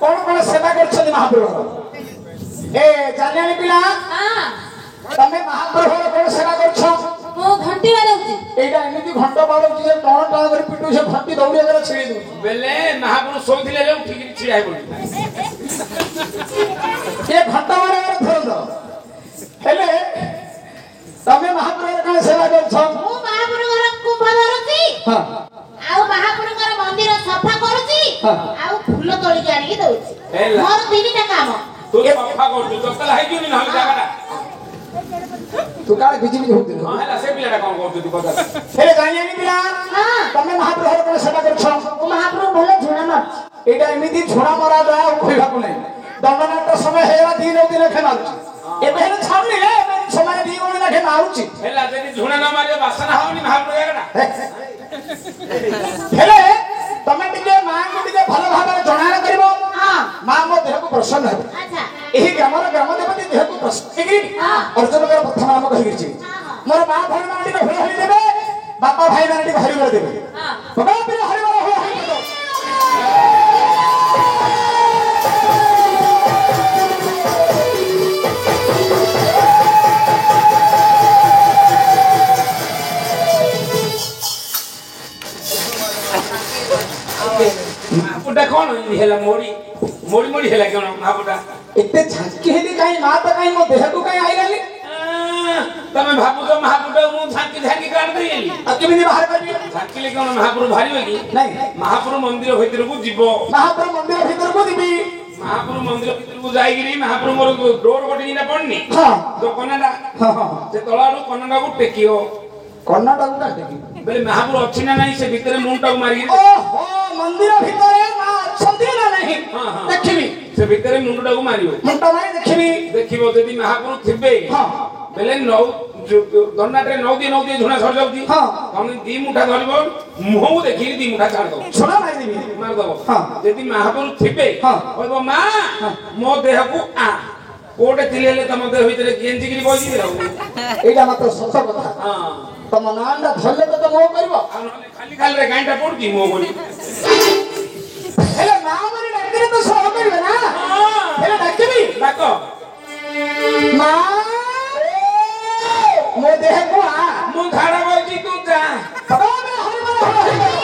कौन सेवा कर महाप्रभु ए जानियानी पिला तमे महाप्रभु कौन सेवा कर मो घंटी बाजौची एटा एमिति घंट बाजौची जे टण टण कर पिटू से घंटी दौड़ी कर छिड़ी दउ बेले महाप्रभु सोइथिले ले उठी छिड़ी आइ बोली ए घंट मारे थरंद हेले तमे महाप्रभु कौन सेवा कर मो महाप्रभु घर कुंभ धरती हां आउ महाप्रभु घर मंदिर सफा करूची आउ फूल तोड़ी के आनी दउची मोर तीनटा काम तू सफा कर तू कल हाइ जुनी नहले जागाटा तू काले बिजली होती हां हला से पिलाटा कोन करतु तू कदा हेले जानियानी पिला हां तमे महाप्रभु कौन सेवा कर ओ महाप्रभु भले झुणा मत एटा एमिति झोड़ा मरा जाय कहबा को नै दंडनाट समय हेला 3 दिन लेखे मारुची एबे हेले छामनी रे समय 2 दिन लेखे मारुची हेला जदी झुणा न मारे वासना होनी महाप्रभु जागाटा हेले तमे टिके मां को टिके भलो भाबरे जणार करबो हां मां मो देह को प्रसन्न हेबो अच्छा एही ग्राम देवती देह को प्रसन्न करी अर्जुन कर प्रथम नाम कहि छि मोर मां भाई मां टिके होई होई देबे बापा भाई मां टिके हरि कर देबे हां बाबा फिर हरि कर हो हरि कर महापुटा कोन हेला मोड़ी मोड़ी मोड़ी हेला कोन महापुटा एते झांकी हेली काई मां त काई मो देह को काई आई गली तमे भाबु तो महापुटा मु झांकी झांकी काट देली आ केमिति बाहर करबी झांकी ले कोन महापुर भारी होगी नहीं महापुर मंदिर भीतर को जीवो महापुर मंदिर भीतर को दिबी महापुर मंदिर भीतर को जाई गिरी महापुर मोर डोर गोटी ना पड़नी हां तो कोनाडा हां से तळाडू कोनाडा को टेकियो कर्नाटक को काटेकी बेले महापुर अछि ना नहीं से भीतर मुंडा को मारी ओहो मंदिर भीतर मां छंदी ना नहीं हां हां देखिबी से भीतर मुंडा को मारियो मुंडा मारी देखिबी देखिबो जदी महापुर थिबे हां बेले नौ दन्नाटे नौ दी झुना सर जाउती हां तमे दी मुठा धरबो मुहु देखि दी मुठा छाड़ दो छोड़ा मारी देबी मार दबो हां जदी महापुर थिबे हां कहबो मां मो देह को आ कोटे तिलेले तम देह भीतर गेंजी गिरी बइजी रहू एटा मात्र सत कथा हां तम नांडा धरले तो मो करबो खाली खाली रे गांटा पड़की मो बोली हेले ना मारी डाकरे तो सह करबे ना हेले डाकबी डाको मां मो देह को आ मु धाड़ा बइजी तू जा बाबा मैं हरि बोल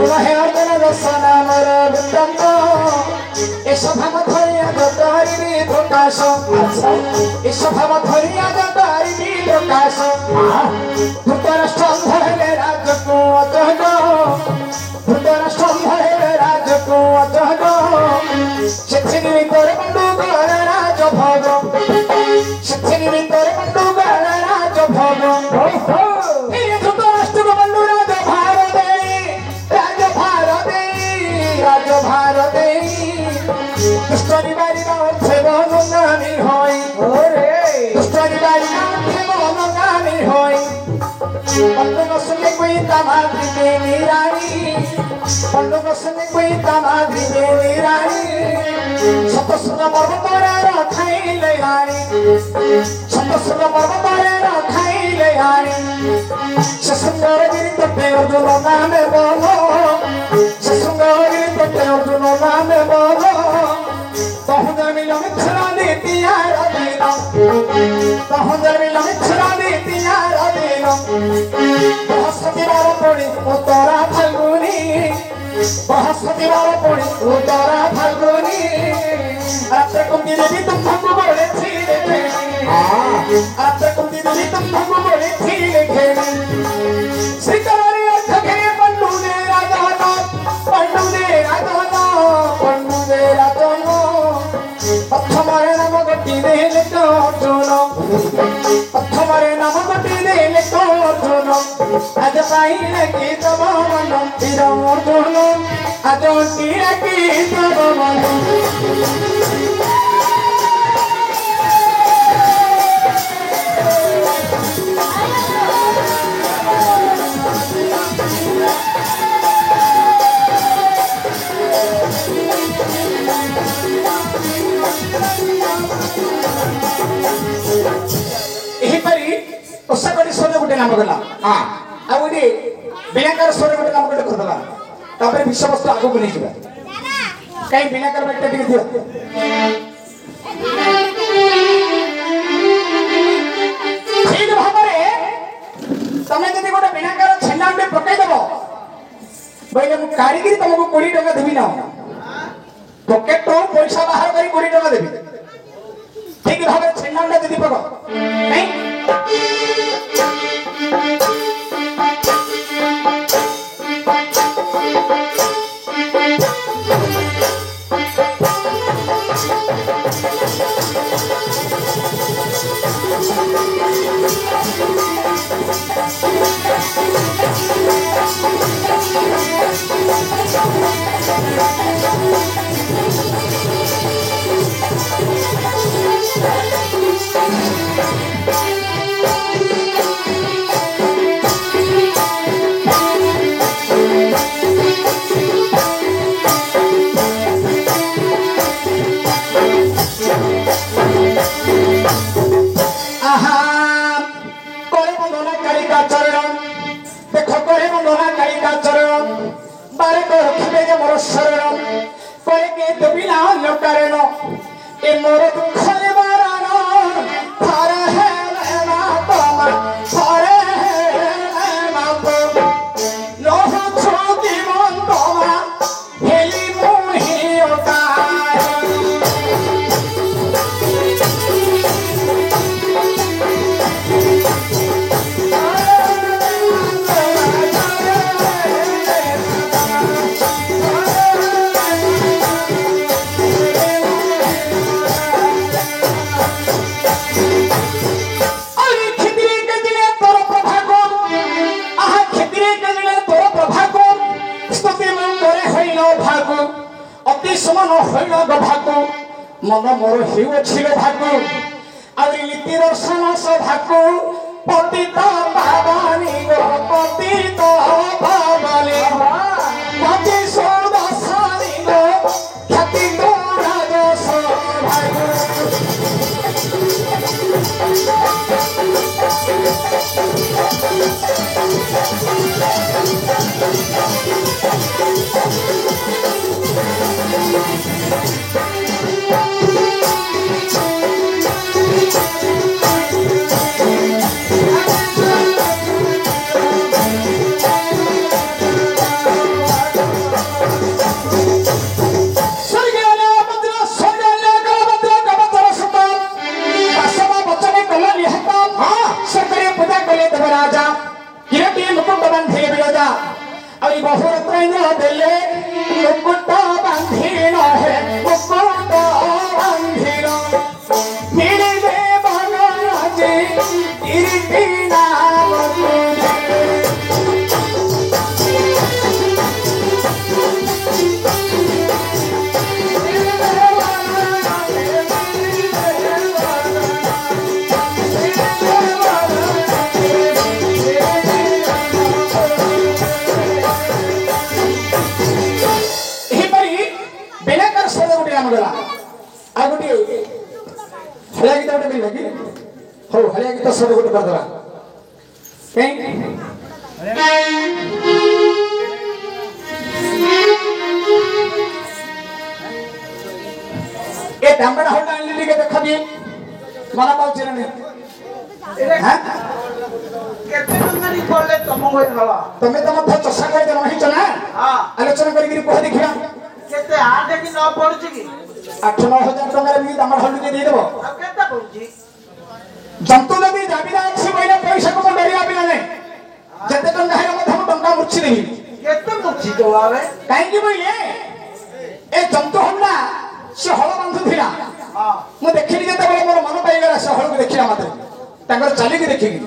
শুনো হে অর্জুন দর্শনা মোর বৃত্তান্ত এ স্বভাব ধরিয়া যতরিবি প্রকাশ এ স্বভাব ধরিয়া যতরিবি প্রকাশ ধৃতরাষ্ট্র ধরে রাজকু অচল ধৃতরাষ্ট্র ধরে রাজকু অচল সেদিন ভিতরে বন্ধুগণ রাজভোগ সেদিন ভিতরে বন্ধুগণ রাজভোগ ধৃতরাষ্ট্র বন্ধু রাজভারতে দুষ্টরি বাড়ির অর্থে বনগামী হয় দুষ্টরি বাড়ির অর্থে বনগামী হয় পন্ডুক শুনে কই তামাদ্রিকে নিরানি পন্ডুক শুনে কই তামাদ্রিকে নিরানি সতসুর পর্বতরে রখাইলে হারি সতসুর পর্বতরে রখাইলে হারি সে সুন্দর গিরি তোতে অর্জুন নামে বলো সে সুন্দর গিরি তোতে অর্জুন নামে বলো তখন মিল মিথ্যা নীতিয়ার দিন তখন মিল মিথ্যা নীতিয়ার দিন বৃহস্পতিবার পড়ি উত্তরা ফাল্গুনি বৃহস্পতিবার পড়ি উত্তরা ফাল্গুনি রাত্রে কুন্দি দেবী তোমাকে বলেছি লেখে রাত্রে কুন্দি দেবী তোমাকে বলেছি লেখে শ্রীকরণী অর্থ ঘিরে পণ্ডুদে রাজন পণ্ডুদে রাজন পণ্ডুদে রাজন প্রথমরে নাম গতি দেলে তো অর্জুন প্রথমরে নাম গতি দেলে তো অর্জুন আজ পাইলে কি তব মন তীর অর্জুন আজ তীর কি তব মন नाम गला हाँ आ गोटे बिनाकार स्वर गोटे नाम गोटे करदला तापर विषय वस्तु आगो को नहीं जिबा कहीं बिनाकार बेटा टिके दियो ठीक भाबरे तमे जदी गोटे बिनाकार छेना में पकाई दबो बइले मु कारीगिरी तुमको 20 टका देबी ना पॉकेट तो पैसा बाहर करी 20 टका देबी ठीक भाबरे छेना में जदी पको नहीं मन मोर हिउ छिलो भागु आउरी लीति दर्शन सभाकु पतित पावनी गो पतित पावनी पति सुदर्शनी गो ख्याति तो राजस भागु हरि बहुरत्न देले मुकुट बांधिन है मुकुट बांधिन मेरे दे बागाजे इरती नाम हलिया गीत गोटे मिल कि हौ हलिया गीत सब गोटे करदला कहीं ए दामड़ा होटा आनली के देख दी मना पाउछ रे हां केते सुंदरी बोले तम होय हला तमे त मत चसा कर दे रही छ ना हां आलोचना करी गिरी कोह देखिया केते आठ कि न पड़छ कि 8-9,000 टका रे भी दामड़ हल्लू के दे देबो अब केते पड़छ जंतु नदी जाबिना अछि बइला पैसा को डरिया बिना नै जते टंका है मत हम टंका मुछि देही केते मुछि तो आवे काहे कि बइले ए जंतु हमला से हळ बांधुथिला हां मु देखिली जते बेले मोर मन पाई गेला से हळ को देखिला माते तांगर चाली के देखिली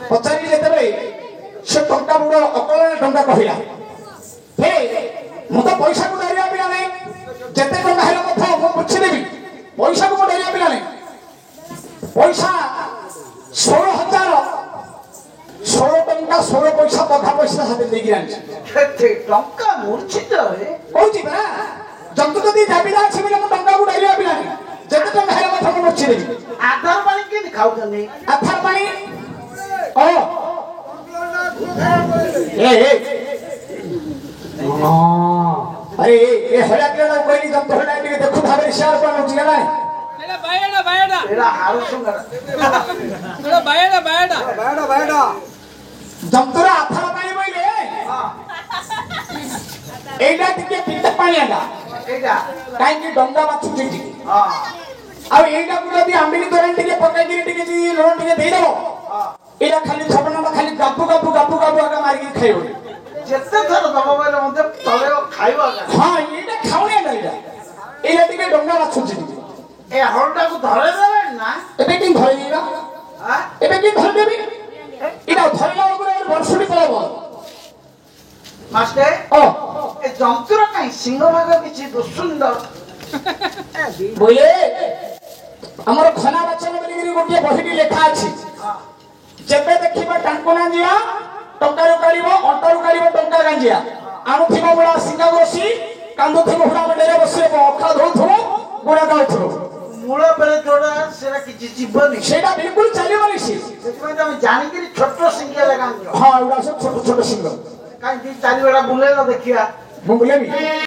पचारी जते बेले से टंका बुडो अकल टंका कहिला हे मु तो पैसा को डरिया बिना नै जते टंका है मत हम मुछि देबी पैसा को डरिया बिना नै पैसा 16,000 16 टंका 16 पैसा बधा पैसा हाते देगी आनी केते टंका मुछि तो रे कहूची बरा जंतु जदी जाबिला अछि बिना मु टंका को डरिया बिना नै जते टंका है मत हम मुछि देबी आधार पानी के खाउ जने आधार पानी ओ ए अरे ए हला केला कोई जब तो हला के देखु भाबे शेयर पर नुची ना एला बायडा एला हारू सुंदर एला बायडा जंतुरा आधार पानी बोइले हां एडा टिके पित पानी आला एगा काई की डंगा बा छुटी हां अब एडा को जदी आंबिनी तोरन टिके पकाई गिरी टिके जी लोन टिके देई देबो हां एडा खाली छपना खाली गप्पू आगा मार के खाइबो जेते थर दबा बोले मते तले खाइबा का हां एडा खाउने ना एडा टिके डंगा बा छुटी ए हलटा को धरे देबे ना एबे कि धरइबा हां एबे कि धर देबी इडा धरला ऊपर बरसुडी पळबो मास्टर ओ ए जंतुर काई सिंह भाग किछि सुंदर बोले हमर खना बचन बोली गिरी गोटे बहिडी लेखा अछि जेबे देखिबा टांकुना जिया टंकारो कालिबो अंटारो कालिबो टंका गांजिया आनु थिबो बडा सिंगा गोसी कांदो थिबो हुडा बडेरे बसिबो अखा धोथुबो गुडा गाउथुबो मूल पर जोड़ा सेरा किछि जीवनी सेटा बिल्कुल चलिबोनी सी सेतमे हम जानि कि छोट सिंगिया लगान हां उडा सब छोट छोट सिंग काई 3-4 बेड़ा बुलेला देखिया बुंगले भी